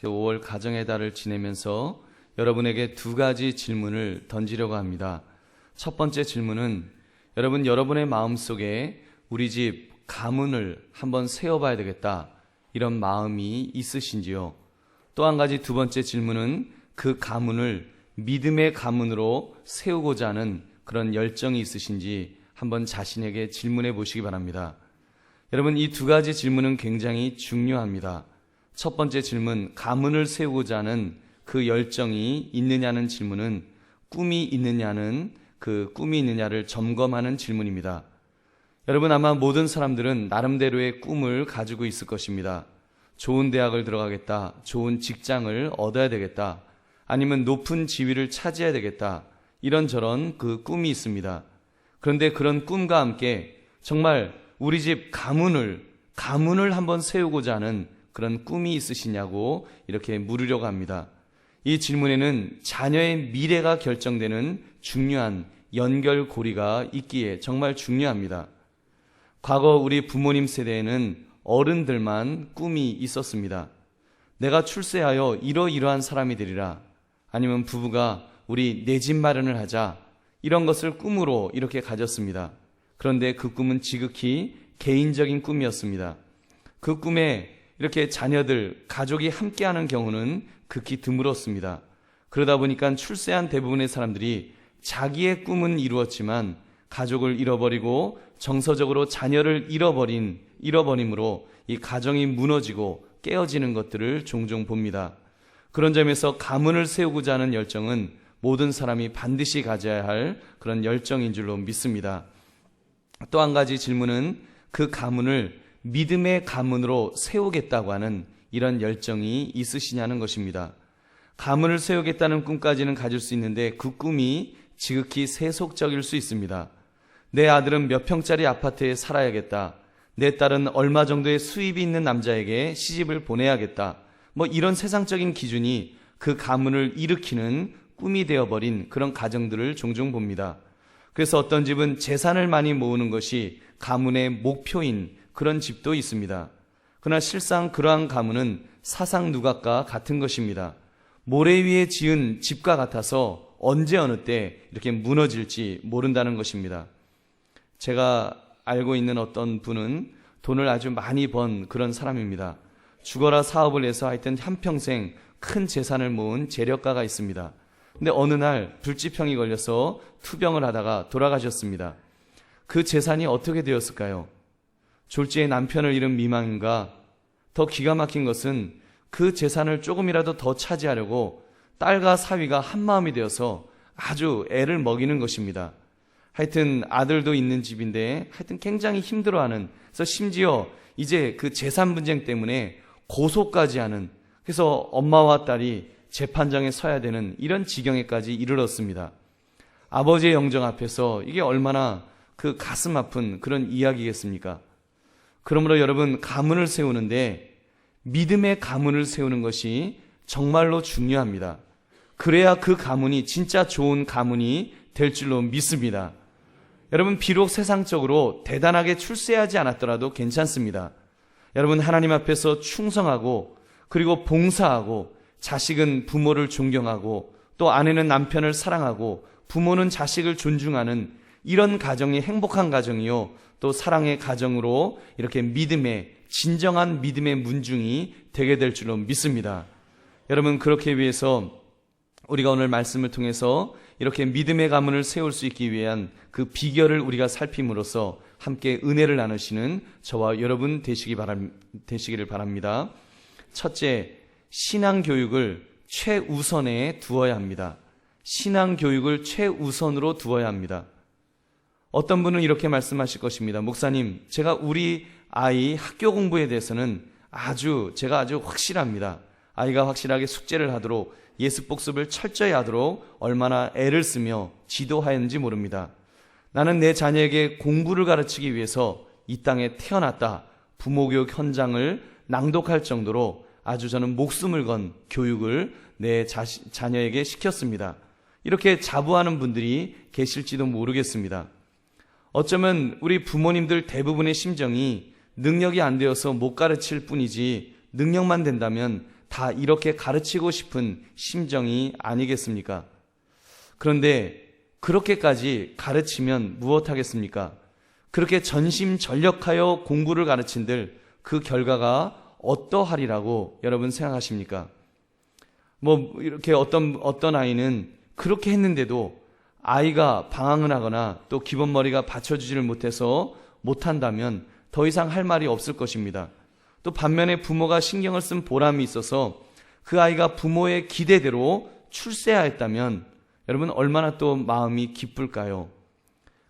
5월 가정의 달을 지내면서 여러분에게 두 가지 질문을 던지려고 합니다. 첫 번째 질문은 여러분의 마음속에 우리 집 가문을 한번 세워봐야 되겠다, 이런 마음이 있으신지요? 또 한 가지 두 번째 질문은 그 가문을 믿음의 가문으로 세우고자 하는 그런 열정이 있으신지 한번 자신에게 질문해 보시기 바랍니다. 여러분, 이 두 가지 질문은 굉장히 중요합니다. 첫 번째 질문, 가문을 세우고자 하는 그 열정이 있느냐는 질문은 꿈이 있느냐를 점검하는 질문입니다. 여러분, 아마 모든 사람들은 나름대로의 꿈을 가지고 있을 것입니다. 좋은 대학을 들어가겠다, 좋은 직장을 얻어야 되겠다, 아니면 높은 지위를 차지해야 되겠다, 이런저런 그 꿈이 있습니다. 그런데 그런 꿈과 함께 정말 우리 집 가문을 한번 세우고자 하는 그런 꿈이 있으시냐고 이렇게 물으려고 합니다. 이 질문에는 자녀의 미래가 결정되는 중요한 연결고리가 있기에 정말 중요합니다. 과거 우리 부모님 세대에는 어른들만 꿈이 있었습니다. 내가 출세하여 이러이러한 사람이 되리라, 아니면 부부가 우리 내 집 마련을 하자, 이런 것을 꿈으로 이렇게 가졌습니다. 그런데 그 꿈은 지극히 개인적인 꿈이었습니다. 그 꿈에 이렇게 자녀들, 가족이 함께하는 경우는 극히 드물었습니다. 그러다 보니까 출세한 대부분의 사람들이 자기의 꿈은 이루었지만 가족을 잃어버리고 정서적으로 자녀를 잃어버림으로 이 가정이 무너지고 깨어지는 것들을 종종 봅니다. 그런 점에서 가문을 세우고자 하는 열정은 모든 사람이 반드시 가져야 할 그런 열정인 줄로 믿습니다. 또 한 가지 질문은 그 가문을 믿음의 가문으로 세우겠다고 하는 이런 열정이 있으시냐는 것입니다. 가문을 세우겠다는 꿈까지는 가질 수 있는데 그 꿈이 지극히 세속적일 수 있습니다. 내 아들은 몇 평짜리 아파트에 살아야겠다, 내 딸은 얼마 정도의 수입이 있는 남자에게 시집을 보내야겠다, 이런 세상적인 기준이 그 가문을 일으키는 꿈이 되어버린 그런 가정들을 종종 봅니다. 그래서 어떤 집은 재산을 많이 모으는 것이 가문의 목표인 그런 집도 있습니다. 그러나 실상 그러한 가문은 사상 누각과 같은 것입니다. 모래 위에 지은 집과 같아서 언제 어느 때 이렇게 무너질지 모른다는 것입니다. 제가 알고 있는 어떤 분은 돈을 아주 많이 번 그런 사람입니다. 죽어라 사업을 해서 하여튼 한평생 큰 재산을 모은 재력가가 있습니다. 근데 어느 날 불치병이 걸려서 투병을 하다가 돌아가셨습니다. 그 재산이 어떻게 되었을까요? 졸지에 남편을 잃은 미망인가? 더 기가 막힌 것은 그 재산을 조금이라도 더 차지하려고 딸과 사위가 한마음이 되어서 아주 애를 먹이는 것입니다. 하여튼 아들도 있는 집인데 하여튼 굉장히 힘들어하는, 그래서 심지어 이제 그 재산 분쟁 때문에 고소까지 하는, 그래서 엄마와 딸이 재판장에 서야 되는 이런 지경에까지 이르렀습니다. 아버지의 영정 앞에서 이게 얼마나 그 가슴 아픈 그런 이야기겠습니까? 그러므로 여러분, 가문을 세우는데 믿음의 가문을 세우는 것이 정말로 중요합니다. 그래야 그 가문이 진짜 좋은 가문이 될 줄로 믿습니다. 여러분, 비록 세상적으로 대단하게 출세하지 않았더라도 괜찮습니다. 여러분, 하나님 앞에서 충성하고 그리고 봉사하고, 자식은 부모를 존경하고 또 아내는 남편을 사랑하고 부모는 자식을 존중하는 이런 가정이 행복한 가정이요, 또 사랑의 가정으로 이렇게 진정한 믿음의 문중이 되게 될 줄로 믿습니다. 여러분, 그렇게 위해서 우리가 오늘 말씀을 통해서 이렇게 믿음의 가문을 세울 수 있기 위한 그 비결을 우리가 살핌으로써 함께 은혜를 나누시는 저와 여러분 되시기를 바랍니다. 첫째, 신앙교육을 최우선에 두어야 합니다. 신앙교육을 최우선으로 두어야 합니다. 어떤 분은 이렇게 말씀하실 것입니다. 목사님, 제가 우리 아이 학교 공부에 대해서는 제가 아주 확실합니다. 아이가 확실하게 숙제를 하도록, 예습 복습을 철저히 하도록 얼마나 애를 쓰며 지도하였는지 모릅니다. 나는 내 자녀에게 공부를 가르치기 위해서 이 땅에 태어났다, 부모교육 현장을 낭독할 정도로 아주 저는 목숨을 건 교육을 내 자녀에게 시켰습니다. 이렇게 자부하는 분들이 계실지도 모르겠습니다. 어쩌면 우리 부모님들 대부분의 심정이 능력이 안 되어서 못 가르칠 뿐이지, 능력만 된다면 다 이렇게 가르치고 싶은 심정이 아니겠습니까? 그런데 그렇게까지 가르치면 무엇하겠습니까? 그렇게 전심전력하여 공부를 가르친들 그 결과가 어떠하리라고 여러분 생각하십니까? 이렇게 어떤 아이는 그렇게 했는데도 아이가 방황을 하거나 또 기본머리가 받쳐주지를 못해서 못한다면 더 이상 할 말이 없을 것입니다. 또 반면에 부모가 신경을 쓴 보람이 있어서 그 아이가 부모의 기대대로 출세하였다면 여러분 얼마나 또 마음이 기쁠까요?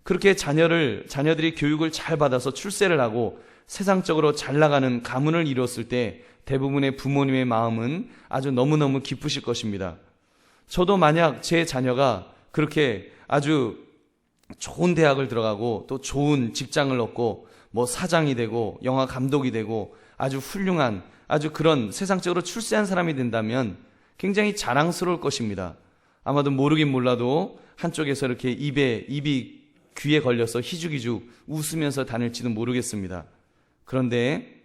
그렇게 자녀들이 교육을 잘 받아서 출세를 하고 세상적으로 잘 나가는 가문을 이뤘을 때 대부분의 부모님의 마음은 아주 너무너무 기쁘실 것입니다. 저도 만약 제 자녀가 그렇게 아주 좋은 대학을 들어가고 또 좋은 직장을 얻고 사장이 되고 영화 감독이 되고 아주 훌륭한 아주 그런 세상적으로 출세한 사람이 된다면 굉장히 자랑스러울 것입니다. 아마도 모르긴 몰라도 한쪽에서 이렇게 입이 귀에 걸려서 희죽희죽 웃으면서 다닐지도 모르겠습니다. 그런데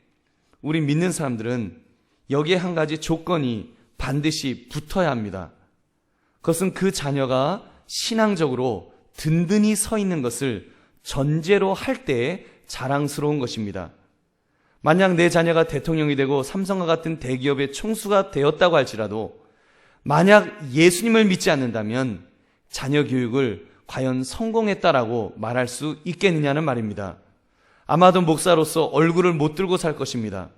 우리 믿는 사람들은 여기에 한 가지 조건이 반드시 붙어야 합니다. 그것은 그 자녀가 신앙적으로 든든히 서 있는 것을 전제로 할 때 자랑스러운 것입니다. 만약 내 자녀가 대통령이 되고 삼성과 같은 대기업의 총수가 되었다고 할지라도 만약 예수님을 믿지 않는다면 자녀 교육을 과연 성공했다라고 말할 수 있겠느냐는 말입니다. 아마도 목사로서 얼굴을 못 들고 살 것입니다.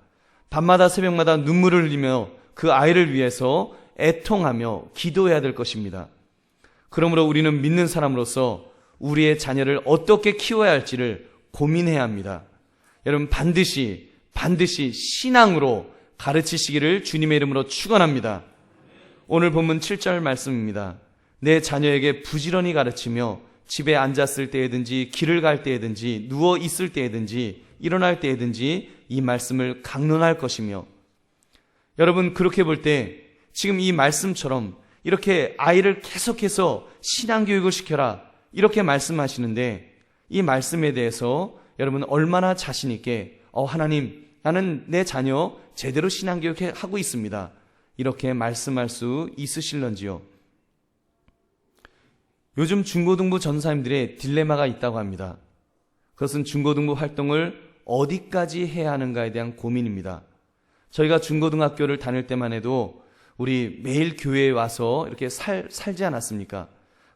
밤마다 새벽마다 눈물을 흘리며 그 아이를 위해서 애통하며 기도해야 될 것입니다. 그러므로 우리는 믿는 사람으로서 우리의 자녀를 어떻게 키워야 할지를 고민해야 합니다. 여러분 반드시 신앙으로 가르치시기를 주님의 이름으로 축원합니다. 오늘 본문 7절 말씀입니다. 내 자녀에게 부지런히 가르치며 집에 앉았을 때에든지 길을 갈 때에든지 누워 있을 때에든지 일어날 때에든지 이 말씀을 강론할 것이며, 여러분 그렇게 볼 때 지금 이 말씀처럼 이렇게 아이를 계속해서 신앙교육을 시켜라 이렇게 말씀하시는데 이 말씀에 대해서 여러분 얼마나 자신 있게 하나님 나는 내 자녀 제대로 신앙교육하고 있습니다 이렇게 말씀할 수 있으실런지요? 요즘 중고등부 전사님들의 딜레마가 있다고 합니다. 그것은 중고등부 활동을 어디까지 해야 하는가에 대한 고민입니다. 저희가 중고등학교를 다닐 때만 해도 우리 매일 교회에 와서 이렇게 살지 않았습니까?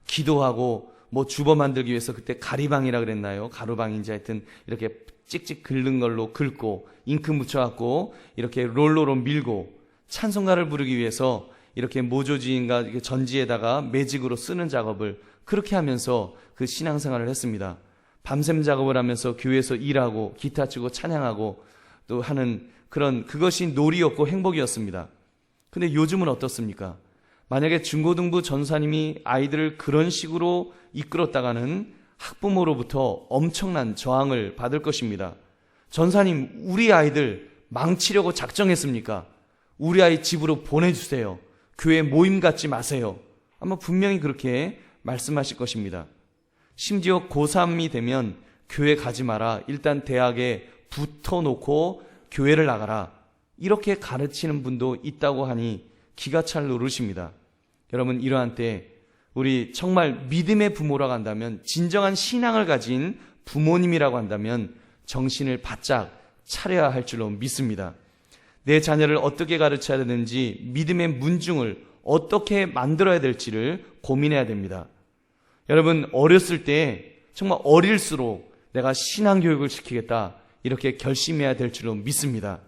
기도하고 주버 만들기 위해서 그때 가리방이라 그랬나요? 가루방인지 하여튼 이렇게 찍찍 긁는 걸로 긁고 잉크 묻혀갖고 이렇게 롤러로 밀고 찬송가를 부르기 위해서 이렇게 모조지인가 전지에다가 매직으로 쓰는 작업을 그렇게 하면서 그 신앙생활을 했습니다. 밤샘 작업을 하면서 교회에서 일하고 기타 치고 찬양하고 또 하는 그것이 놀이였고 행복이었습니다. 근데 요즘은 어떻습니까? 만약에 중고등부 전사님이 아이들을 그런 식으로 이끌었다가는 학부모로부터 엄청난 저항을 받을 것입니다. 전사님, 우리 아이들 망치려고 작정했습니까? 우리 아이 집으로 보내주세요. 교회 모임 갖지 마세요. 아마 분명히 그렇게 말씀하실 것입니다. 심지어 고3이 되면 교회 가지 마라. 일단 대학에 붙어놓고 교회를 나가라. 이렇게 가르치는 분도 있다고 하니 기가 찰 노릇입니다. 여러분 이러한 때 우리 정말 믿음의 부모라고 한다면, 진정한 신앙을 가진 부모님이라고 한다면 정신을 바짝 차려야 할 줄로 믿습니다. 내 자녀를 어떻게 가르쳐야 되는지, 믿음의 문중을 어떻게 만들어야 될지를 고민해야 됩니다. 여러분 어렸을 때 정말 어릴수록 내가 신앙교육을 시키겠다 이렇게 결심해야 될 줄로 믿습니다.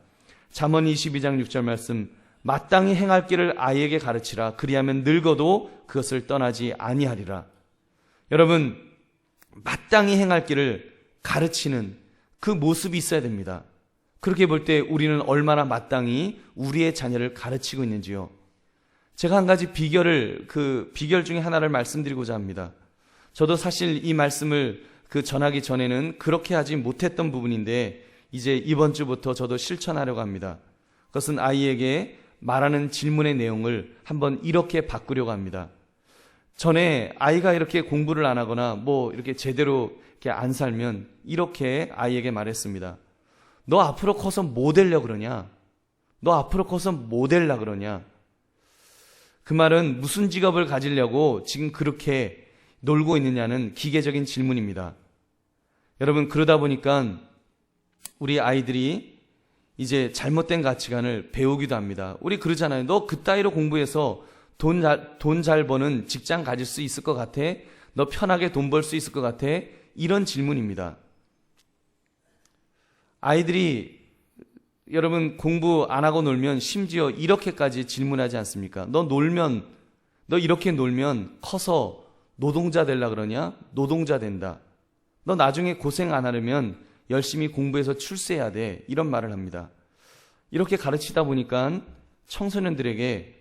잠언 22장 6절 말씀, 마땅히 행할 길을 아이에게 가르치라. 그리하면 늙어도 그것을 떠나지 아니하리라. 여러분 마땅히 행할 길을 가르치는 그 모습이 있어야 됩니다. 그렇게 볼 때 우리는 얼마나 마땅히 우리의 자녀를 가르치고 있는지요. 제가 한 가지 비결 중에 하나를 말씀드리고자 합니다. 저도 사실 이 말씀을 전하기 전에는 그렇게 하지 못했던 부분인데 이제 이번 주부터 저도 실천하려고 합니다. 그것은 아이에게 말하는 질문의 내용을 한번 이렇게 바꾸려고 합니다. 전에 아이가 이렇게 공부를 안 하거나 이렇게 제대로 이렇게 안 살면 이렇게 아이에게 말했습니다. 너 앞으로 커서 뭐 되려고 그러냐? 너 앞으로 커서 뭐 될라 그러냐? 그 말은 무슨 직업을 가지려고 지금 그렇게 놀고 있느냐는 기계적인 질문입니다. 여러분, 그러다 보니까 우리 아이들이 이제 잘못된 가치관을 배우기도 합니다. 우리 그러잖아요. 너 그따위로 공부해서 돈 잘 버는 직장 가질 수 있을 것 같아? 너 편하게 돈 벌 수 있을 것 같아? 이런 질문입니다. 아이들이 여러분 공부 안 하고 놀면 심지어 이렇게까지 질문하지 않습니까? 너 이렇게 놀면 커서 노동자 되려 그러냐? 노동자 된다. 너 나중에 고생 안 하려면 열심히 공부해서 출세해야 돼. 이런 말을 합니다. 이렇게 가르치다 보니까 청소년들에게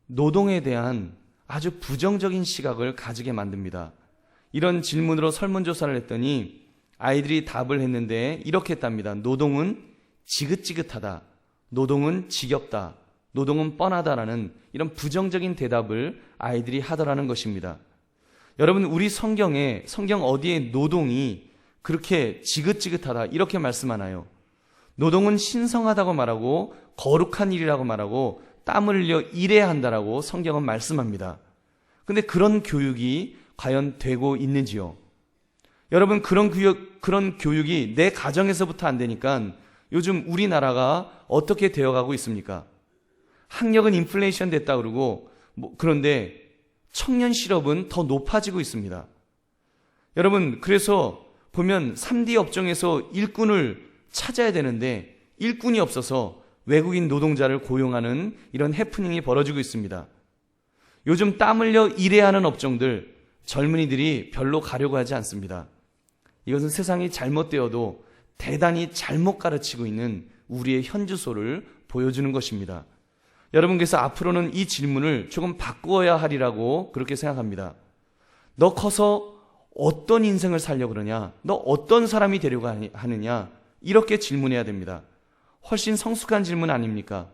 노동에 대한 아주 부정적인 시각을 가지게 만듭니다. 이런 질문으로 설문조사를 했더니 아이들이 답을 했는데 이렇게 했답니다. 노동은 지긋지긋하다. 노동은 지겹다. 노동은 뻔하다라는 이런 부정적인 대답을 아이들이 하더라는 것입니다. 여러분, 우리 성경 어디에 노동이 그렇게 지긋지긋하다 이렇게 말씀하나요? 노동은 신성하다고 말하고 거룩한 일이라고 말하고 땀을 흘려 일해야 한다라고 성경은 말씀합니다. 근데 그런 교육이 과연 되고 있는지요? 여러분, 그런 교육이 내 가정에서부터 안 되니까 요즘 우리나라가 어떻게 되어가고 있습니까? 학력은 인플레이션 됐다 그러고 그런데 청년 실업은 더 높아지고 있습니다. 여러분, 그래서 보면 3D 업종에서 일꾼을 찾아야 되는데 일꾼이 없어서 외국인 노동자를 고용하는 이런 해프닝이 벌어지고 있습니다. 요즘 땀 흘려 일해야 하는 업종들 젊은이들이 별로 가려고 하지 않습니다. 이것은 세상이 잘못되어도 대단히 잘못 가르치고 있는 우리의 현주소를 보여주는 것입니다. 여러분, 그래서 앞으로는 이 질문을 조금 바꾸어야 하리라고 그렇게 생각합니다. 너 커서 어떤 인생을 살려고 그러냐? 너 어떤 사람이 되려고 하느냐? 이렇게 질문해야 됩니다. 훨씬 성숙한 질문 아닙니까?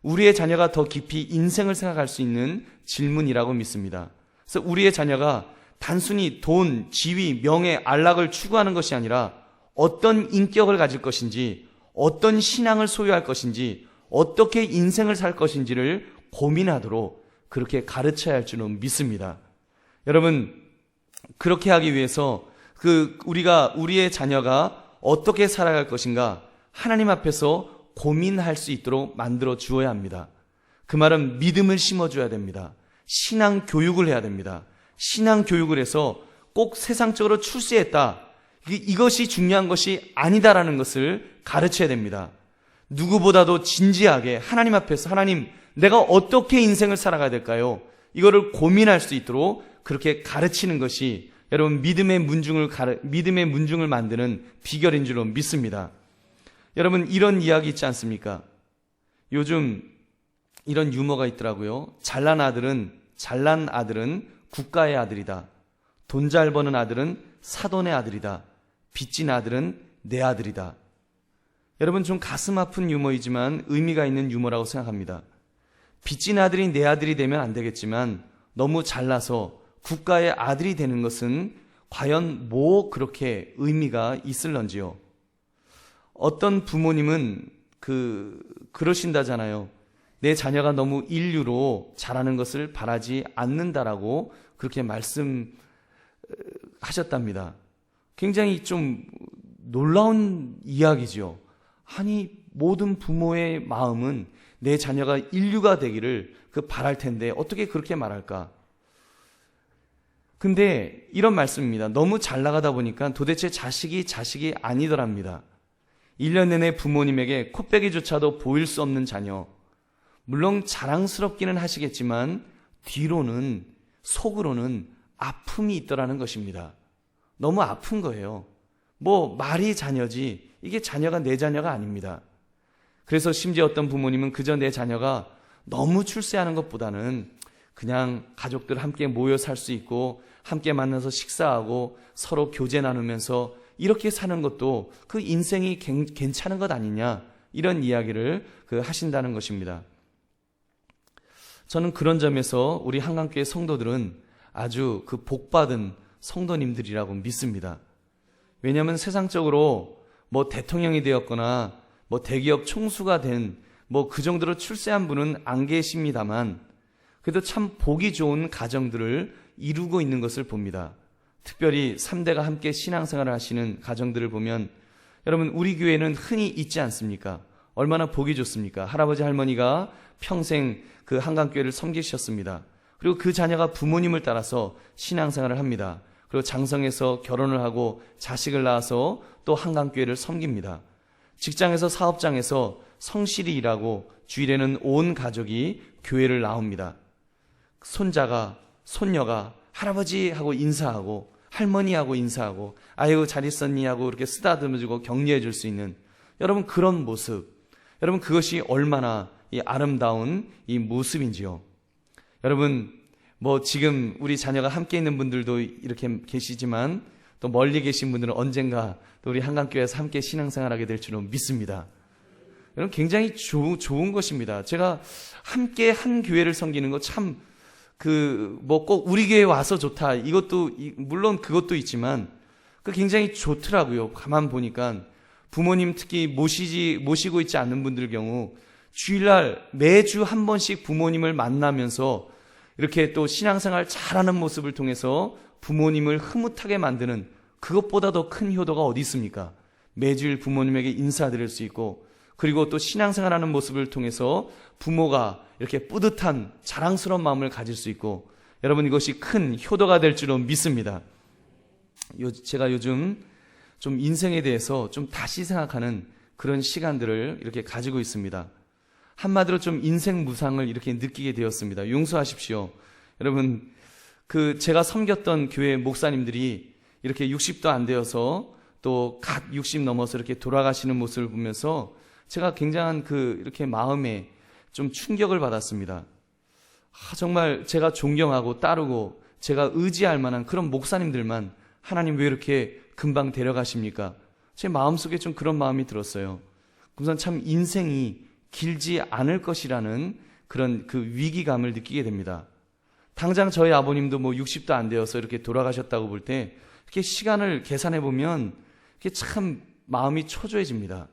우리의 자녀가 더 깊이 인생을 생각할 수 있는 질문이라고 믿습니다. 그래서 우리의 자녀가 단순히 돈, 지위, 명예, 안락을 추구하는 것이 아니라 어떤 인격을 가질 것인지, 어떤 신앙을 소유할 것인지, 어떻게 인생을 살 것인지를 고민하도록 그렇게 가르쳐야 할 줄은 믿습니다. 여러분, 그렇게 하기 위해서 우리의 자녀가 어떻게 살아갈 것인가 하나님 앞에서 고민할 수 있도록 만들어 주어야 합니다. 그 말은 믿음을 심어줘야 됩니다. 신앙 교육을 해야 됩니다. 신앙 교육을 해서 꼭 세상적으로 출세했다. 이것이 중요한 것이 아니다라는 것을 가르쳐야 됩니다. 누구보다도 진지하게 하나님 앞에서 하나님, 내가 어떻게 인생을 살아가야 될까요? 이거를 고민할 수 있도록 그렇게 가르치는 것이 여러분 믿음의 문중을 만드는 비결인 줄로 믿습니다. 여러분, 이런 이야기 있지 않습니까? 요즘 이런 유머가 있더라고요. 잘난 아들은 국가의 아들이다. 돈 잘 버는 아들은 사돈의 아들이다. 빚진 아들은 내 아들이다. 여러분, 좀 가슴 아픈 유머이지만 의미가 있는 유머라고 생각합니다. 빚진 아들이 내 아들이 되면 안 되겠지만 너무 잘나서 국가의 아들이 되는 것은 과연 뭐 그렇게 의미가 있을런지요. 어떤 부모님은 그러신다잖아요. 내 자녀가 너무 인류로 자라는 것을 바라지 않는다라고 그렇게 말씀하셨답니다. 굉장히 좀 놀라운 이야기죠. 아니, 모든 부모의 마음은 내 자녀가 인류가 되기를 바랄 텐데 어떻게 그렇게 말할까? 근데 이런 말씀입니다. 너무 잘 나가다 보니까 도대체 자식이 아니더랍니다. 1년 내내 부모님에게 코빼기조차도 보일 수 없는 자녀. 물론 자랑스럽기는 하시겠지만 뒤로는, 속으로는 아픔이 있더라는 것입니다. 너무 아픈 거예요. 말이 자녀지 이게 자녀가 내 자녀가 아닙니다. 그래서 심지어 어떤 부모님은 그저 내 자녀가 너무 출세하는 것보다는 그냥 가족들 함께 모여 살 수 있고 함께 만나서 식사하고 서로 교제 나누면서 이렇게 사는 것도 그 인생이 괜찮은 것 아니냐, 이런 이야기를 하신다는 것입니다. 저는 그런 점에서 우리 한강교회 성도들은 아주 복받은 성도님들이라고 믿습니다. 왜냐하면 세상적으로 대통령이 되었거나 대기업 총수가 된 뭐 그 정도로 출세한 분은 안 계십니다만 그래도 참 보기 좋은 가정들을 이루고 있는 것을 봅니다. 특별히 3대가 함께 신앙생활을 하시는 가정들을 보면 여러분 우리 교회는 흔히 있지 않습니까? 얼마나 보기 좋습니까? 할아버지 할머니가 평생 그 한강교회를 섬기셨습니다. 그리고 그 자녀가 부모님을 따라서 신앙생활을 합니다. 그리고 장성해서 결혼을 하고 자식을 낳아서 또 한강교회를 섬깁니다. 직장에서 사업장에서 성실히 일하고 주일에는 온 가족이 교회를 나옵니다. 손자가 손녀가 할아버지 하고 인사하고 할머니하고 인사하고 아이고 잘 있었니 하고 이렇게 쓰다듬어주고 격려해 줄 수 있는 여러분 그런 모습, 여러분 그것이 얼마나 이 아름다운 이 모습인지요. 여러분 뭐 지금 우리 자녀가 함께 있는 분들도 이렇게 계시지만 또 멀리 계신 분들은 언젠가 또 우리 한강교회에서 함께 신앙생활하게 될 줄로 믿습니다. 여러분 굉장히 좋은 것입니다. 제가 함께 한 교회를 섬기는 거 참 뭐 꼭 우리 교회에 와서 좋다 이것도 물론 그것도 있지만 그 굉장히 좋더라고요. 가만 보니까 부모님 특히 모시고 있지 않는 분들 경우 주일날 매주 한 번씩 부모님을 만나면서 이렇게 또 신앙생활 잘하는 모습을 통해서 부모님을 흐뭇하게 만드는 그것보다 더 큰 효도가 어디 있습니까? 매주일 부모님에게 인사드릴 수 있고 그리고 또 신앙생활하는 모습을 통해서 부모가 이렇게 뿌듯한 자랑스러운 마음을 가질 수 있고 여러분 이것이 큰 효도가 될 줄로 믿습니다. 제가 요즘 좀 인생에 대해서 좀 다시 생각하는 그런 시간들을 이렇게 가지고 있습니다. 한마디로 좀 인생 무상을 이렇게 느끼게 되었습니다. 용서하십시오. 여러분 제가 섬겼던 교회 목사님들이 이렇게 60도 안 되어서 또 갓 60 넘어서 이렇게 돌아가시는 모습을 보면서 제가 굉장한 이렇게 마음에 좀 충격을 받았습니다. 정말 제가 존경하고 따르고 제가 의지할 만한 그런 목사님들만 하나님 왜 이렇게 금방 데려가십니까? 제 마음속에 좀 그런 마음이 들었어요. 우선 참 인생이 길지 않을 것이라는 그런 위기감을 느끼게 됩니다. 당장 저희 아버님도 뭐 60도 안 되어서 이렇게 돌아가셨다고 볼 때 이렇게 시간을 계산해 보면 이게 참 마음이 초조해집니다.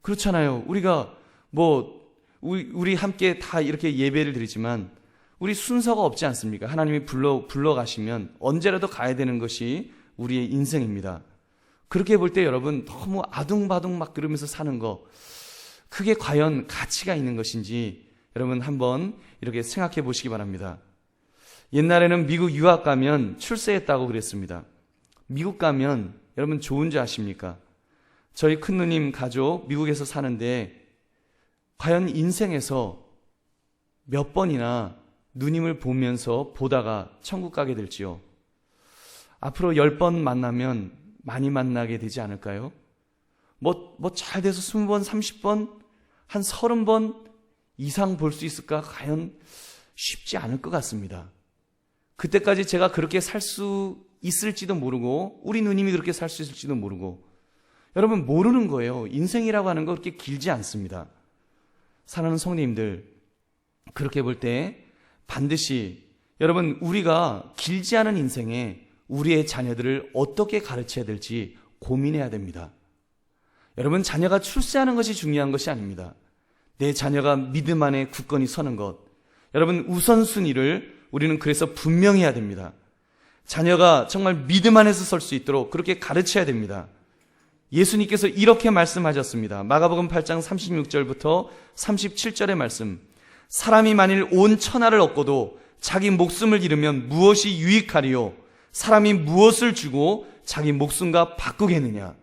그렇잖아요. 우리가 우리 함께 다 이렇게 예배를 드리지만 우리 순서가 없지 않습니까? 하나님이 불러가시면 언제라도 가야 되는 것이 우리의 인생입니다. 그렇게 볼 때 여러분 너무 아둥바둥 막 그러면서 사는 거 그게 과연 가치가 있는 것인지 여러분 한번 이렇게 생각해 보시기 바랍니다. 옛날에는 미국 유학 가면 출세했다고 그랬습니다. 미국 가면 여러분 좋은 줄 아십니까? 저희 큰누님 가족 미국에서 사는데 과연 인생에서 몇 번이나 누님을 보다가 천국 가게 될지요? 앞으로 10번 만나면 많이 만나게 되지 않을까요? 잘 돼서 20번, 30번, 한 30번 이상 볼 수 있을까? 과연 쉽지 않을 것 같습니다. 그때까지 제가 그렇게 살 수 있을지도 모르고 우리 누님이 그렇게 살 수 있을지도 모르고 여러분 모르는 거예요. 인생이라고 하는 거 그렇게 길지 않습니다. 사랑하는 성도님들 그렇게 볼 때 반드시 여러분 우리가 길지 않은 인생에 우리의 자녀들을 어떻게 가르쳐야 될지 고민해야 됩니다. 여러분 자녀가 출세하는 것이 중요한 것이 아닙니다. 내 자녀가 믿음 안에 굳건히 서는 것 여러분 우선순위를 우리는 그래서 분명히 해야 됩니다. 자녀가 정말 믿음 안에서 설 수 있도록 그렇게 가르쳐야 됩니다. 예수님께서 이렇게 말씀하셨습니다. 마가복음 8장 36절부터 37절의 말씀. 사람이 만일 온 천하를 얻고도 자기 목숨을 잃으면 무엇이 유익하리요? 사람이 무엇을 주고 자기 목숨과 바꾸겠느냐?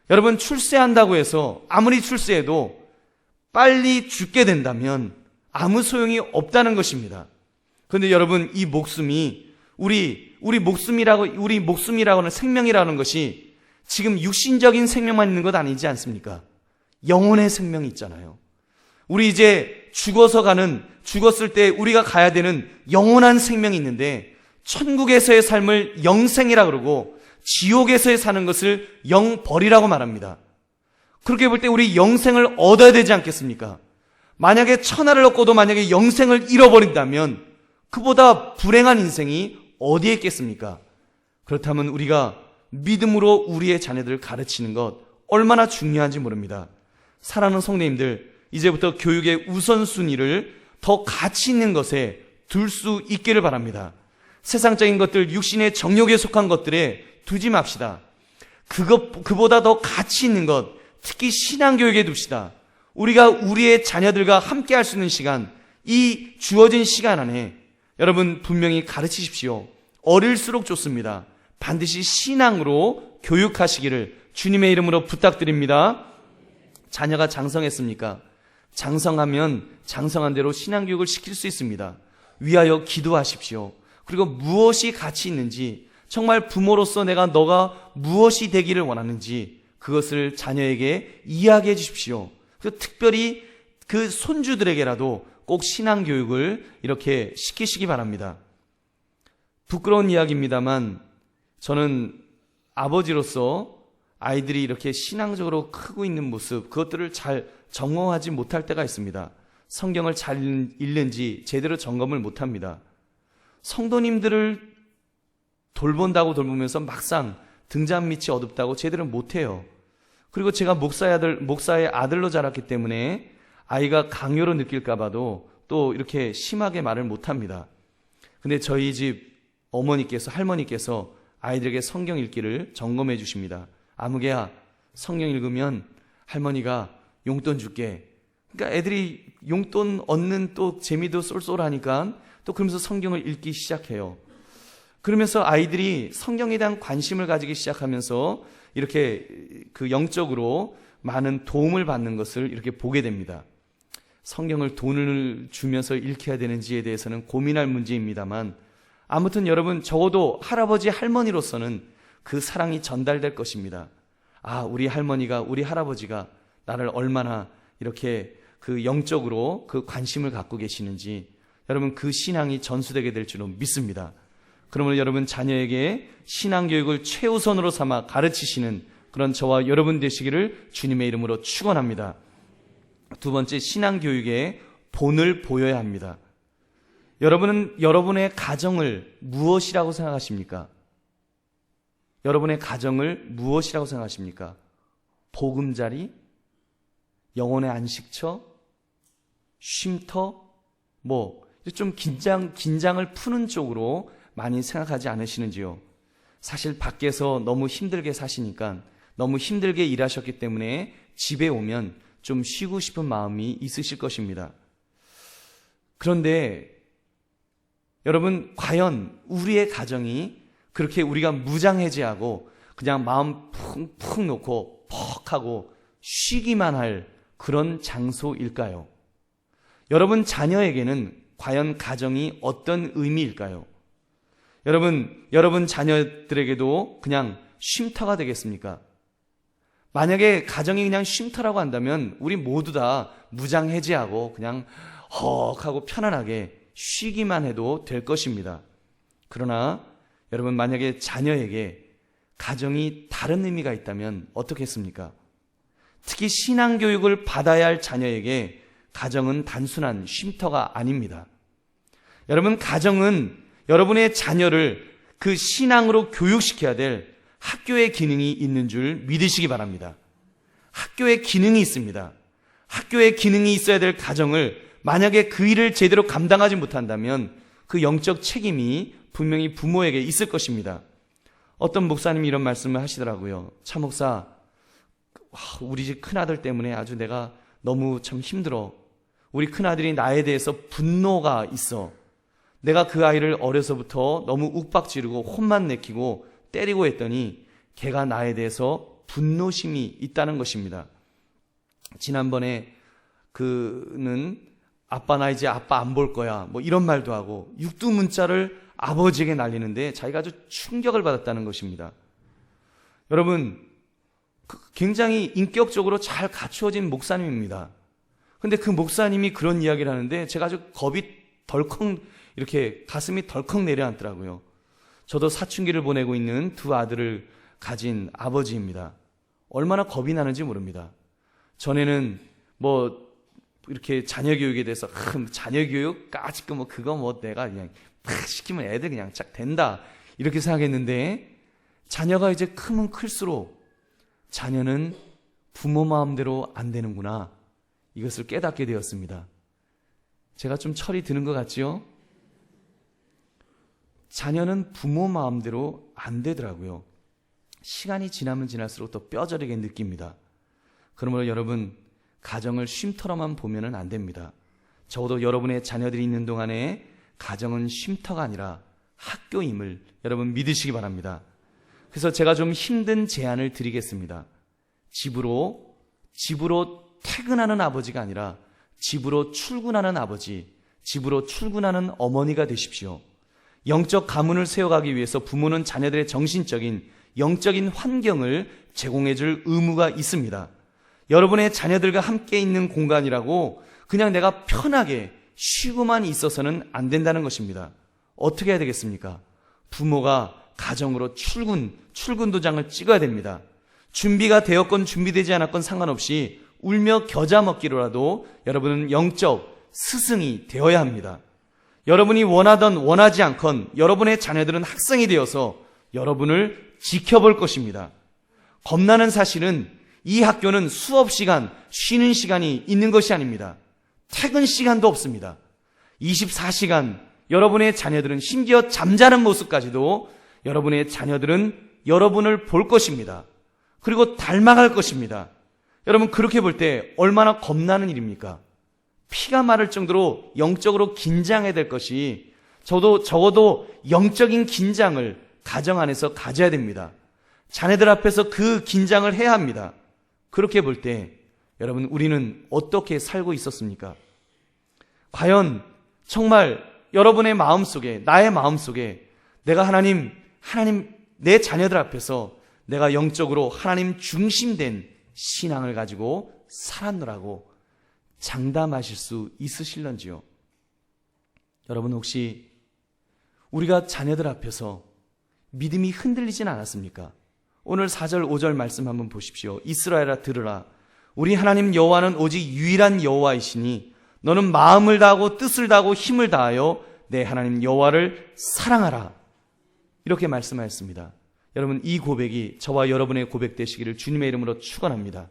여러분 출세한다고 해서 아무리 출세해도 빨리 죽게 된다면 아무 소용이 없다는 것입니다. 그런데 여러분 이 목숨이 우리 목숨이라고 하는 생명이라는 것이 지금 육신적인 생명만 있는 것 아니지 않습니까? 영혼의 생명이 있잖아요. 우리 이제 죽었을 때 우리가 가야 되는 영원한 생명이 있는데 천국에서의 삶을 영생이라 그러고 지옥에서의 사는 것을 영벌이라고 말합니다. 그렇게 볼 때 우리 영생을 얻어야 되지 않겠습니까? 만약에 천하를 얻고도 만약에 영생을 잃어버린다면 그보다 불행한 인생이 어디에 있겠습니까? 그렇다면 우리가 믿음으로 우리의 자녀들을 가르치는 것 얼마나 중요한지 모릅니다. 사랑하는 성도님들 이제부터 교육의 우선순위를 더 가치 있는 것에 둘 수 있기를 바랍니다. 세상적인 것들, 육신의 정욕에 속한 것들에 두지 맙시다. 그보다 더 가치 있는 것, 특히 신앙교육에 둡시다. 우리가 우리의 자녀들과 함께 할 수 있는 시간, 이 주어진 시간 안에 여러분 분명히 가르치십시오. 어릴수록 좋습니다. 반드시 신앙으로 교육하시기를 주님의 이름으로 부탁드립니다. 자녀가 장성했습니까? 장성하면 장성한 대로 신앙교육을 시킬 수 있습니다. 위하여 기도하십시오. 그리고 무엇이 가치 있는지, 정말 부모로서 너가 무엇이 되기를 원하는지 그것을 자녀에게 이야기해 주십시오. 특별히 그 손주들에게라도 꼭 신앙교육을 이렇게 시키시기 바랍니다. 부끄러운 이야기입니다만 저는 아버지로서 아이들이 이렇게 신앙적으로 크고 있는 모습, 그것들을 잘 점검하지 못할 때가 있습니다. 성경을 잘 읽는지 제대로 점검을 못합니다. 성도님들을 돌보면서 막상 등잔 밑이 어둡다고 제대로 못해요. 그리고 제가 목사의 아들로 자랐기 때문에 아이가 강요로 느낄까 봐도 또 이렇게 심하게 말을 못합니다. 근데 저희 집 할머니께서 아이들에게 성경 읽기를 점검해 주십니다. 아무개야, 성경 읽으면 할머니가 용돈 줄게. 그러니까 애들이 용돈 얻는 또 재미도 쏠쏠하니까 또 그러면서 성경을 읽기 시작해요. 그러면서 아이들이 성경에 대한 관심을 가지기 시작하면서 이렇게 그 영적으로 많은 도움을 받는 것을 이렇게 보게 됩니다. 성경을 돈을 주면서 읽혀야 되는지에 대해서는 고민할 문제입니다만, 아무튼 여러분, 적어도 할아버지 할머니로서는 그 사랑이 전달될 것입니다. 우리 할머니가, 우리 할아버지가 나를 얼마나 이렇게 그 영적으로 그 관심을 갖고 계시는지, 여러분 그 신앙이 전수되게 될 줄로 믿습니다. 그러므로 여러분 자녀에게 신앙교육을 최우선으로 삼아 가르치시는 그런 저와 여러분 되시기를 주님의 이름으로 축원합니다. 두 번째, 신앙교육의 본을 보여야 합니다. 여러분은 여러분의 가정을 무엇이라고 생각하십니까? 여러분의 가정을 무엇이라고 생각하십니까? 보금자리? 영혼의 안식처? 쉼터? 좀 긴장을 푸는 쪽으로 많이 생각하지 않으시는지요? 사실 밖에서 너무 힘들게 사시니까, 너무 힘들게 일하셨기 때문에 집에 오면 좀 쉬고 싶은 마음이 있으실 것입니다. 그런데 여러분, 과연 우리의 가정이 그렇게 우리가 무장해제하고 그냥 마음 푹 놓고 퍽 하고 쉬기만 할 그런 장소일까요? 여러분 자녀에게는 과연 가정이 어떤 의미일까요? 여러분 자녀들에게도 그냥 쉼터가 되겠습니까? 만약에 가정이 그냥 쉼터라고 한다면 우리 모두 다 무장해제하고 그냥 헉하고 편안하게 쉬기만 해도 될 것입니다. 그러나 여러분, 만약에 자녀에게 가정이 다른 의미가 있다면 어떻겠습니까? 특히 신앙교육을 받아야 할 자녀에게 가정은 단순한 쉼터가 아닙니다. 여러분, 가정은 여러분의 자녀를 그 신앙으로 교육시켜야 될 학교의 기능이 있는 줄 믿으시기 바랍니다. 학교의 기능이 있습니다. 학교의 기능이 있어야 될 가정을 만약에 그 일을 제대로 감당하지 못한다면 그 영적 책임이 분명히 부모에게 있을 것입니다. 어떤 목사님이 이런 말씀을 하시더라고요. 차 목사, 우리 집 큰아들 때문에 아주 내가 너무 참 힘들어. 우리 큰아들이 나에 대해서 분노가 있어. 내가 그 아이를 어려서부터 너무 욱박지르고 혼만 내키고 때리고 했더니 걔가 나에 대해서 분노심이 있다는 것입니다. 지난번에 그는 아빠 나 이제 아빠 안 볼 거야 이런 말도 하고 육두 문자를 아버지에게 날리는데 자기가 아주 충격을 받았다는 것입니다. 여러분, 굉장히 인격적으로 잘 갖추어진 목사님입니다. 근데 그 목사님이 그런 이야기를 하는데 제가 아주 겁이 덜컥, 이렇게 가슴이 덜컥 내려앉더라고요. 저도 사춘기를 보내고 있는 두 아들을 가진 아버지입니다. 얼마나 겁이 나는지 모릅니다. 전에는 이렇게 자녀 교육에 대해서 자녀 교육 까짓거 그거 내가 그냥 팍 시키면 애들 그냥 쫙 된다 이렇게 생각했는데, 자녀가 이제 크면 클수록 자녀는 부모 마음대로 안 되는구나, 이것을 깨닫게 되었습니다. 제가 좀 철이 드는 것 같지요? 자녀는 부모 마음대로 안 되더라고요. 시간이 지나면 지날수록 더 뼈저리게 느낍니다. 그러므로 여러분, 가정을 쉼터로만 보면은 안 됩니다. 적어도 여러분의 자녀들이 있는 동안에 가정은 쉼터가 아니라 학교임을 여러분 믿으시기 바랍니다. 그래서 제가 좀 힘든 제안을 드리겠습니다. 집으로 퇴근하는 아버지가 아니라 집으로 출근하는 아버지, 집으로 출근하는 어머니가 되십시오. 영적 가문을 세워가기 위해서 부모는 자녀들의 정신적인, 영적인 환경을 제공해 줄 의무가 있습니다. 여러분의 자녀들과 함께 있는 공간이라고 그냥 내가 편하게 쉬고만 있어서는 안 된다는 것입니다. 어떻게 해야 되겠습니까? 부모가 가정으로 출근 도장을 찍어야 됩니다. 준비가 되었건 준비되지 않았건 상관없이 울며 겨자 먹기로라도 여러분은 영적 스승이 되어야 합니다. 여러분이 원하던 원하지 않건 여러분의 자녀들은 학생이 되어서 여러분을 지켜볼 것입니다. 겁나는 사실은 이 학교는 수업 시간, 쉬는 시간이 있는 것이 아닙니다. 퇴근 시간도 없습니다. 24시간 여러분의 자녀들은 심지어 잠자는 모습까지도 여러분의 자녀들은 여러분을 볼 것입니다. 그리고 닮아갈 것입니다. 여러분, 그렇게 볼 때 얼마나 겁나는 일입니까? 피가 마를 정도로 영적으로 긴장해야 될 것이 적어도 영적인 긴장을 가정 안에서 가져야 됩니다. 자녀들 앞에서 그 긴장을 해야 합니다. 그렇게 볼 때 여러분, 우리는 어떻게 살고 있었습니까? 과연 정말 여러분의 마음속에, 나의 마음속에 내가 하나님 내 자녀들 앞에서 내가 영적으로 하나님 중심된 신앙을 가지고 살았노라고 장담하실 수 있으실런지요? 여러분, 혹시 우리가 자녀들 앞에서 믿음이 흔들리진 않았습니까? 오늘 4절 5절 말씀 한번 보십시오. 이스라엘아 들으라. 우리 하나님 여호와는 오직 유일한 여호와이시니 너는 마음을 다하고 뜻을 다하고 힘을 다하여 내 하나님 여호와를 사랑하라. 이렇게 말씀하였습니다. 여러분, 이 고백이 저와 여러분의 고백 되시기를 주님의 이름으로 축원합니다.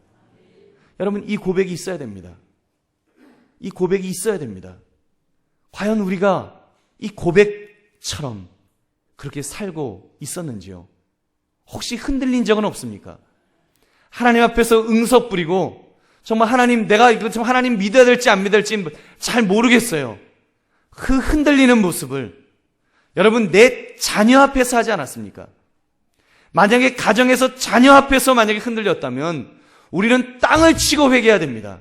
여러분, 이 고백이 있어야 됩니다. 이 고백이 있어야 됩니다. 과연 우리가 이 고백처럼 그렇게 살고 있었는지요? 혹시 흔들린 적은 없습니까? 하나님 앞에서 응석 부리고 정말 하나님, 내가 이거 좀 하나님 믿어야 될지 안 믿어야 될지 잘 모르겠어요. 그 흔들리는 모습을 여러분 내 자녀 앞에서 하지 않았습니까? 만약에 가정에서 자녀 앞에서 만약에 흔들렸다면 우리는 땅을 치고 회개해야 됩니다.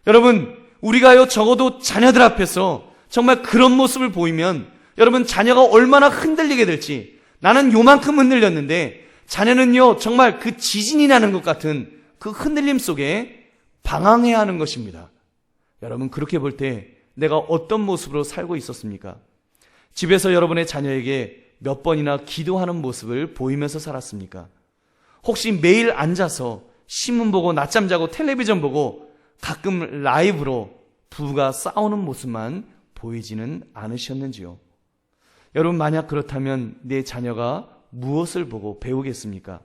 여러분, 우리가요 적어도 자녀들 앞에서 정말 그런 모습을 보이면 여러분 자녀가 얼마나 흔들리게 될지, 나는 요만큼 흔들렸는데 자녀는요 정말 그 지진이 나는 것 같은 그 흔들림 속에 방황해야 하는 것입니다. 여러분, 그렇게 볼 때 내가 어떤 모습으로 살고 있었습니까? 집에서 여러분의 자녀에게 몇 번이나 기도하는 모습을 보이면서 살았습니까? 혹시 매일 앉아서 신문 보고 낮잠 자고 텔레비전 보고 가끔 라이브로 부부가 싸우는 모습만 보이지는 않으셨는지요? 여러분, 만약 그렇다면 내 자녀가 무엇을 보고 배우겠습니까?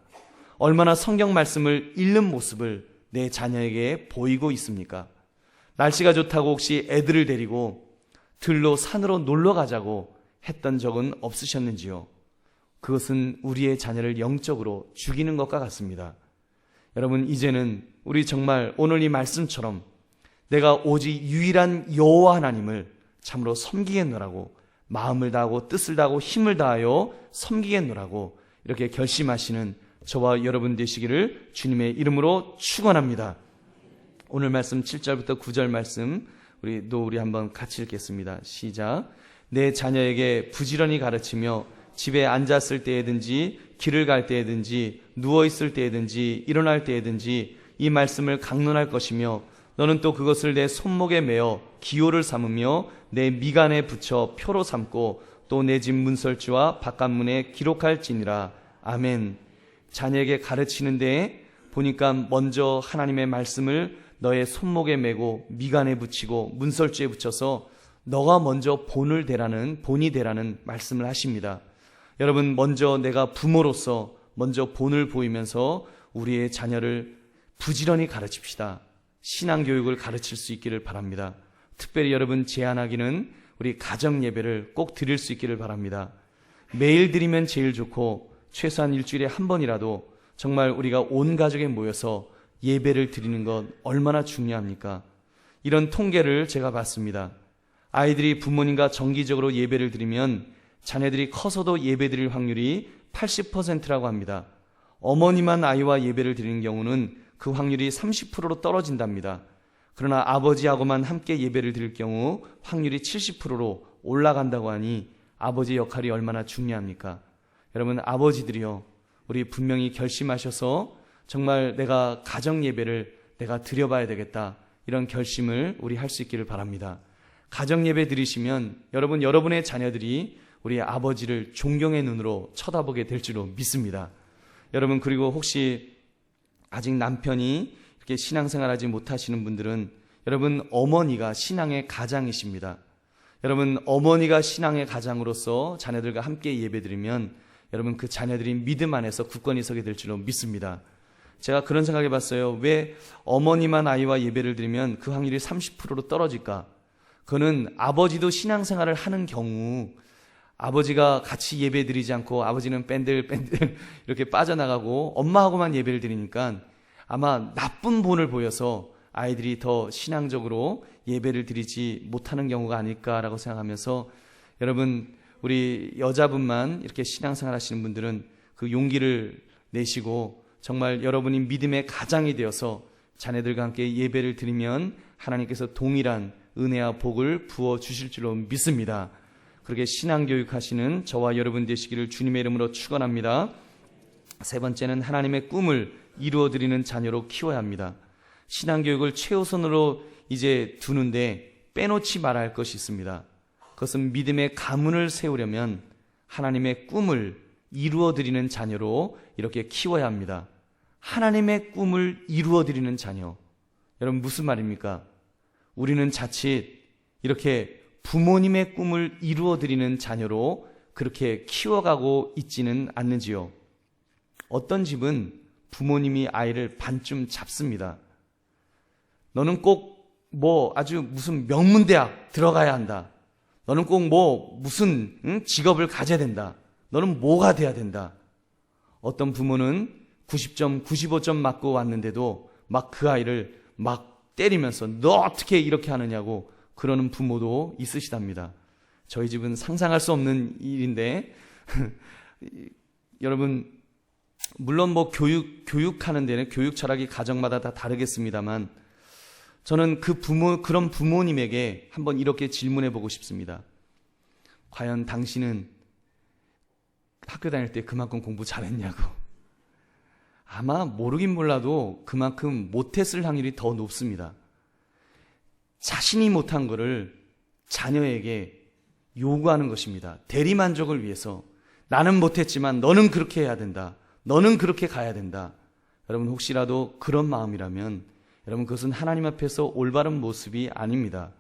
얼마나 성경 말씀을 읽는 모습을 내 자녀에게 보이고 있습니까? 날씨가 좋다고 혹시 애들을 데리고 들로 산으로 놀러 가자고 했던 적은 없으셨는지요? 그것은 우리의 자녀를 영적으로 죽이는 것과 같습니다. 여러분, 이제는 우리 정말 오늘 이 말씀처럼 내가 오직 유일한 여호와 하나님을 참으로 섬기겠노라고, 마음을 다하고 뜻을 다하고 힘을 다하여 섬기겠노라고 이렇게 결심하시는 저와 여러분 되시기를 주님의 이름으로 축원합니다. 오늘 말씀 7절부터 9절 말씀 우리 한번 같이 읽겠습니다. 시작. 내 자녀에게 부지런히 가르치며 집에 앉았을 때에든지 길을 갈 때에든지 누워있을 때에든지 일어날 때에든지 이 말씀을 강론할 것이며 너는 또 그것을 내 손목에 매어 기호를 삼으며 내 미간에 붙여 표로 삼고 또 내 집 문설주와 바깥문에 기록할지니라. 아멘. 자녀에게 가르치는데 보니까 먼저 하나님의 말씀을 너의 손목에 매고 미간에 붙이고 문설주에 붙여서 너가 먼저 본이 되라는 말씀을 하십니다. 여러분, 먼저 내가 부모로서 먼저 본을 보이면서 우리의 자녀를 부지런히 가르칩시다. 신앙교육을 가르칠 수 있기를 바랍니다. 특별히 여러분 제안하기는 우리 가정 예배를 꼭 드릴 수 있기를 바랍니다. 매일 드리면 제일 좋고 최소한 일주일에 한 번이라도 정말 우리가 온 가족에 모여서 예배를 드리는 것 얼마나 중요합니까? 이런 통계를 제가 봤습니다. 아이들이 부모님과 정기적으로 예배를 드리면 자녀들이 커서도 예배 드릴 확률이 80%라고 합니다. 어머니만 아이와 예배를 드리는 경우는 그 확률이 30%로 떨어진답니다. 그러나 아버지하고만 함께 예배를 드릴 경우 확률이 70%로 올라간다고 하니 아버지의 역할이 얼마나 중요합니까? 여러분, 아버지들이요, 우리 분명히 결심하셔서 정말 내가 가정 예배를 내가 드려봐야 되겠다, 이런 결심을 우리 할 수 있기를 바랍니다. 가정 예배 드리시면 여러분의 자녀들이 우리 아버지를 존경의 눈으로 쳐다보게 될 줄로 믿습니다. 여러분, 그리고 혹시 아직 남편이 이렇게 신앙생활하지 못하시는 분들은 여러분, 어머니가 신앙의 가장이십니다. 여러분, 어머니가 신앙의 가장으로서 자녀들과 함께 예배드리면 여러분, 그 자녀들이 믿음 안에서 굳건히 서게 될 줄로 믿습니다. 제가 그런 생각해 봤어요. 왜 어머니만 아이와 예배를 드리면 그 확률이 30%로 떨어질까? 그거는 아버지도 신앙생활을 하는 경우 아버지가 같이 예배 드리지 않고 아버지는 뺀들뺀들 이렇게 빠져나가고 엄마하고만 예배를 드리니까 아마 나쁜 본을 보여서 아이들이 더 신앙적으로 예배를 드리지 못하는 경우가 아닐까라고 생각하면서 여러분, 우리 여자분만 이렇게 신앙생활 하시는 분들은 그 용기를 내시고 정말 여러분이 믿음의 가장이 되어서 자녀들과 함께 예배를 드리면 하나님께서 동일한 은혜와 복을 부어주실 줄로 믿습니다. 그렇게 신앙교육 하시는 저와 여러분 되시기를 주님의 이름으로 축원합니다. 세 번째는 하나님의 꿈을 이루어드리는 자녀로 키워야 합니다. 신앙교육을 최우선으로 이제 두는데 빼놓지 말아야 할 것이 있습니다. 그것은 믿음의 가문을 세우려면 하나님의 꿈을 이루어드리는 자녀로 이렇게 키워야 합니다. 하나님의 꿈을 이루어드리는 자녀. 여러분, 무슨 말입니까? 우리는 자칫 이렇게 부모님의 꿈을 이루어드리는 자녀로 그렇게 키워가고 있지는 않는지요. 어떤 집은 부모님이 아이를 반쯤 잡습니다. 너는 꼭 아주 무슨 명문대학 들어가야 한다. 너는 꼭 무슨 직업을 가져야 된다. 너는 뭐가 돼야 된다. 어떤 부모는 90점, 95점 맞고 왔는데도 막 그 아이를 막 때리면서 너 어떻게 이렇게 하느냐고 그러는 부모도 있으시답니다. 저희 집은 상상할 수 없는 일인데 여러분, 물론 교육하는 데는 교육 철학이 가정마다 다 다르겠습니다만 저는 그런 부모님에게 한번 이렇게 질문해 보고 싶습니다. 과연 당신은 학교 다닐 때 그만큼 공부 잘했냐고. 아마 모르긴 몰라도 그만큼 못했을 확률이 더 높습니다. 자신이 못한 거를 자녀에게 요구하는 것입니다. 대리만족을 위해서 나는 못했지만 너는 그렇게 해야 된다. 너는 그렇게 가야 된다. 여러분, 혹시라도 그런 마음이라면 여러분, 그것은 하나님 앞에서 올바른 모습이 아닙니다.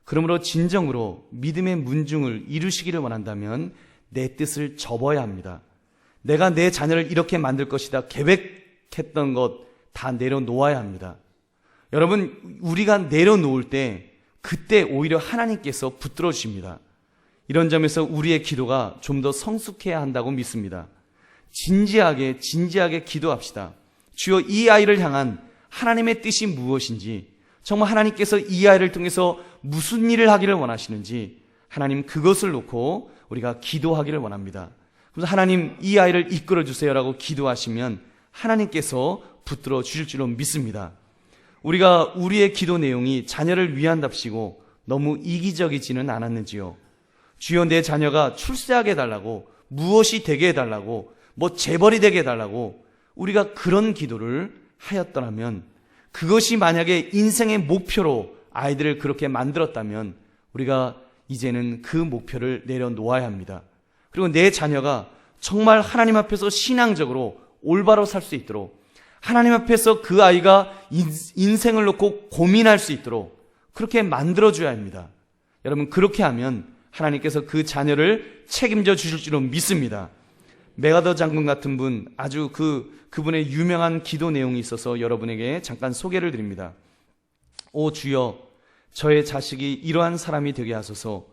그러므로 진정으로 믿음의 문중을 이루시기를 원한다면 내 뜻을 접어야 합니다. 내가 내 자녀를 이렇게 만들 것이다 계획했던 것 다 내려놓아야 합니다. 여러분, 우리가 내려놓을 때 그때 오히려 하나님께서 붙들어 주십니다. 이런 점에서 우리의 기도가 좀 더 성숙해야 한다고 믿습니다. 진지하게 기도합시다. 주여, 이 아이를 향한 하나님의 뜻이 무엇인지, 정말 하나님께서 이 아이를 통해서 무슨 일을 하기를 원하시는지 하나님, 그것을 놓고 우리가 기도하기를 원합니다. 그래서 하나님, 이 아이를 이끌어 주세요라고 기도하시면 하나님께서 붙들어 주실 줄로 믿습니다. 우리가 우리의 기도 내용이 자녀를 위한답시고 너무 이기적이지는 않았는지요. 주여, 내 자녀가 출세하게 해달라고, 무엇이 되게 해달라고, 재벌이 되게 해달라고 우리가 그런 기도를 하였더라면, 그것이 만약에 인생의 목표로 아이들을 그렇게 만들었다면 우리가 이제는 그 목표를 내려놓아야 합니다. 그리고 내 자녀가 정말 하나님 앞에서 신앙적으로 올바로 살 수 있도록, 하나님 앞에서 그 아이가 인생을 놓고 고민할 수 있도록 그렇게 만들어줘야 합니다. 여러분, 그렇게 하면 하나님께서 그 자녀를 책임져 주실 줄로 믿습니다. 메가더 장군 같은 분, 아주 그분의 유명한 기도 내용이 있어서 여러분에게 잠깐 소개를 드립니다. 오 주여, 저의 자식이 이러한 사람이 되게 하소서.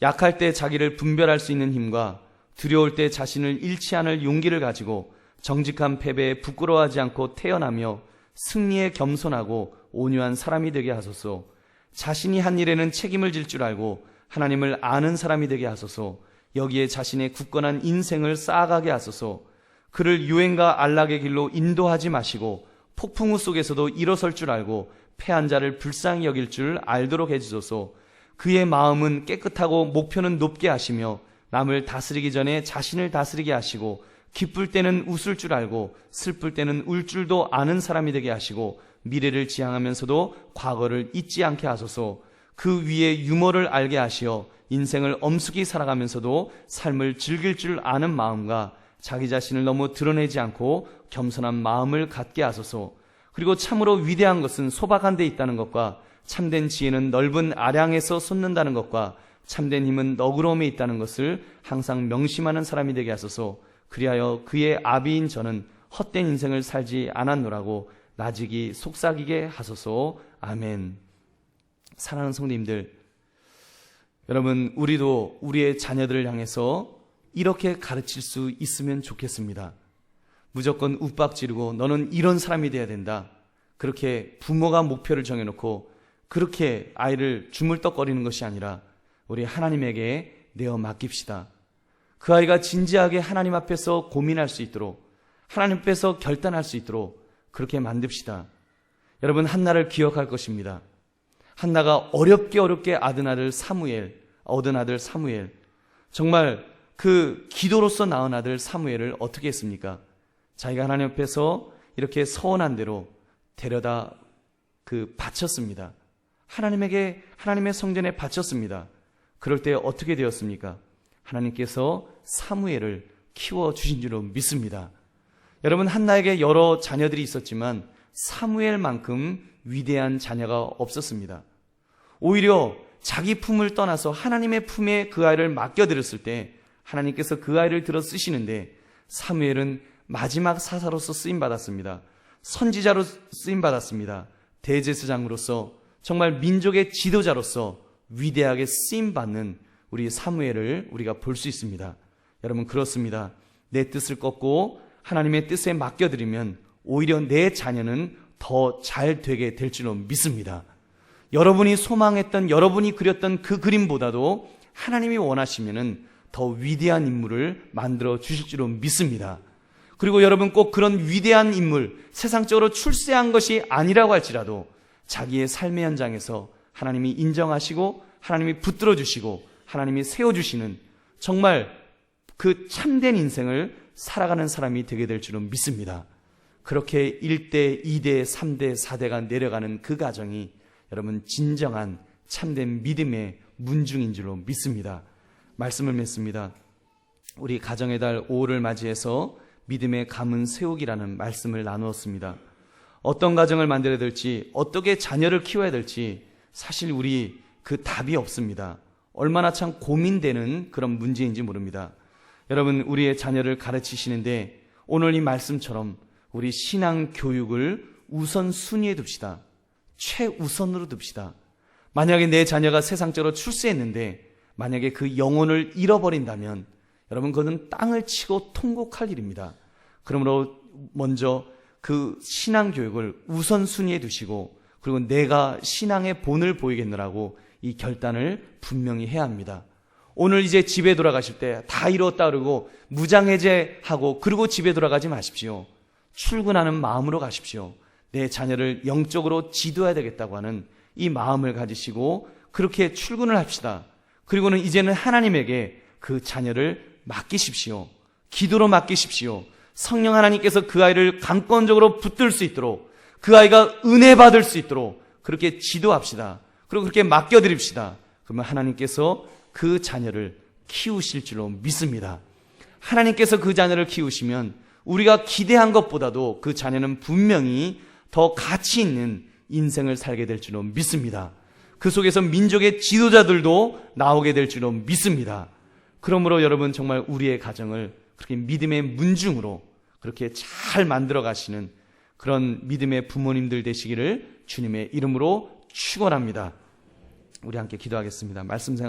약할 때 자기를 분별할 수 있는 힘과 두려울 때 자신을 잃지 않을 용기를 가지고 정직한 패배에 부끄러워하지 않고 태어나며 승리에 겸손하고 온유한 사람이 되게 하소서. 자신이 한 일에는 책임을 질 줄 알고 하나님을 아는 사람이 되게 하소서. 여기에 자신의 굳건한 인생을 쌓아가게 하소서. 그를 유행과 안락의 길로 인도하지 마시고 폭풍우 속에서도 일어설 줄 알고 패한 자를 불쌍히 여길 줄 알도록 해주소서. 그의 마음은 깨끗하고 목표는 높게 하시며 남을 다스리기 전에 자신을 다스리게 하시고 기쁠 때는 웃을 줄 알고 슬플 때는 울 줄도 아는 사람이 되게 하시고 미래를 지향하면서도 과거를 잊지 않게 하소서. 그 위에 유머를 알게 하시어 인생을 엄숙히 살아가면서도 삶을 즐길 줄 아는 마음과 자기 자신을 너무 드러내지 않고 겸손한 마음을 갖게 하소서. 그리고 참으로 위대한 것은 소박한 데 있다는 것과 참된 지혜는 넓은 아량에서 솟는다는 것과 참된 힘은 너그러움에 있다는 것을 항상 명심하는 사람이 되게 하소서. 그리하여 그의 아비인 저는 헛된 인생을 살지 않았노라고 나직이 속삭이게 하소서. 아멘. 사랑하는 성도님들, 여러분, 우리도 우리의 자녀들을 향해서 이렇게 가르칠 수 있으면 좋겠습니다. 무조건 윽박지르고 너는 이런 사람이 돼야 된다, 그렇게 부모가 목표를 정해놓고 그렇게 아이를 주물떡거리는 것이 아니라 우리 하나님에게 내어 맡깁시다. 그 아이가 진지하게 하나님 앞에서 고민할 수 있도록, 하나님 앞에서 결단할 수 있도록 그렇게 만듭시다. 여러분, 한나를 기억할 것입니다. 한나가 어렵게 얻은 아들 사무엘, 정말 그 기도로서 낳은 아들 사무엘을 어떻게 했습니까? 자기가 하나님 앞에서 이렇게 서원한 대로 데려다 바쳤습니다. 하나님의 성전에 바쳤습니다. 그럴 때 어떻게 되었습니까? 하나님께서 사무엘을 키워주신 줄로 믿습니다. 여러분, 한나에게 여러 자녀들이 있었지만 사무엘만큼 위대한 자녀가 없었습니다. 오히려 자기 품을 떠나서 하나님의 품에 그 아이를 맡겨드렸을 때 하나님께서 그 아이를 들어 쓰시는데, 사무엘은 마지막 사사로서 쓰임받았습니다. 선지자로 쓰임받았습니다. 대제사장으로서, 정말 민족의 지도자로서 위대하게 쓰임받는 우리 사무엘을 우리가 볼 수 있습니다. 여러분, 그렇습니다. 내 뜻을 꺾고 하나님의 뜻에 맡겨드리면 오히려 내 자녀는 더 잘 되게 될 줄로 믿습니다. 여러분이 소망했던, 여러분이 그렸던 그 그림보다도 하나님이 원하시면은 더 위대한 인물을 만들어 주실 줄로 믿습니다. 그리고 여러분, 꼭 그런 위대한 인물, 세상적으로 출세한 것이 아니라고 할지라도 자기의 삶의 현장에서 하나님이 인정하시고 하나님이 붙들어 주시고 하나님이 세워주시는 정말 그 참된 인생을 살아가는 사람이 되게 될 줄은 믿습니다. 그렇게 1대, 2대, 3대, 4대가 내려가는 그 가정이 여러분 진정한 참된 믿음의 문중인 줄로 믿습니다. 말씀을 맺습니다. 우리 가정의 달 5월을 맞이해서 믿음의 가문 세우기라는 말씀을 나누었습니다. 어떤 가정을 만들어야 될지, 어떻게 자녀를 키워야 될지 사실 우리 그 답이 없습니다. 얼마나 참 고민되는 그런 문제인지 모릅니다. 여러분, 우리의 자녀를 가르치시는데 오늘 이 말씀처럼 우리 신앙 교육을 우선순위에 둡시다. 최우선으로 둡시다. 만약에 내 자녀가 세상적으로 출세했는데 만약에 그 영혼을 잃어버린다면 여러분, 그것은 땅을 치고 통곡할 일입니다. 그러므로 먼저 그 신앙 교육을 우선순위에 두시고, 그리고 내가 신앙의 본을 보이겠느라고 이 결단을 분명히 해야 합니다. 오늘 이제 집에 돌아가실 때 다 이뤘다 그러고 무장해제하고 그리고 집에 돌아가지 마십시오. 출근하는 마음으로 가십시오. 내 자녀를 영적으로 지도해야 되겠다고 하는 이 마음을 가지시고 그렇게 출근을 합시다. 그리고는 이제는 하나님에게 그 자녀를 맡기십시오. 기도로 맡기십시오. 성령 하나님께서 그 아이를 강권적으로 붙들 수 있도록, 그 아이가 은혜 받을 수 있도록 그렇게 지도합시다. 그리고 그렇게 맡겨드립시다. 그러면 하나님께서 그 자녀를 키우실 줄로 믿습니다. 하나님께서 그 자녀를 키우시면 우리가 기대한 것보다도 그 자녀는 분명히 더 가치 있는 인생을 살게 될 줄로 믿습니다. 그 속에서 민족의 지도자들도 나오게 될 줄로 믿습니다. 그러므로 여러분, 정말 우리의 가정을 그렇게 믿음의 문중으로 그렇게 잘 만들어 가시는 그런 믿음의 부모님들 되시기를 주님의 이름으로 축원합니다. 우리 함께 기도하겠습니다. 말씀 생각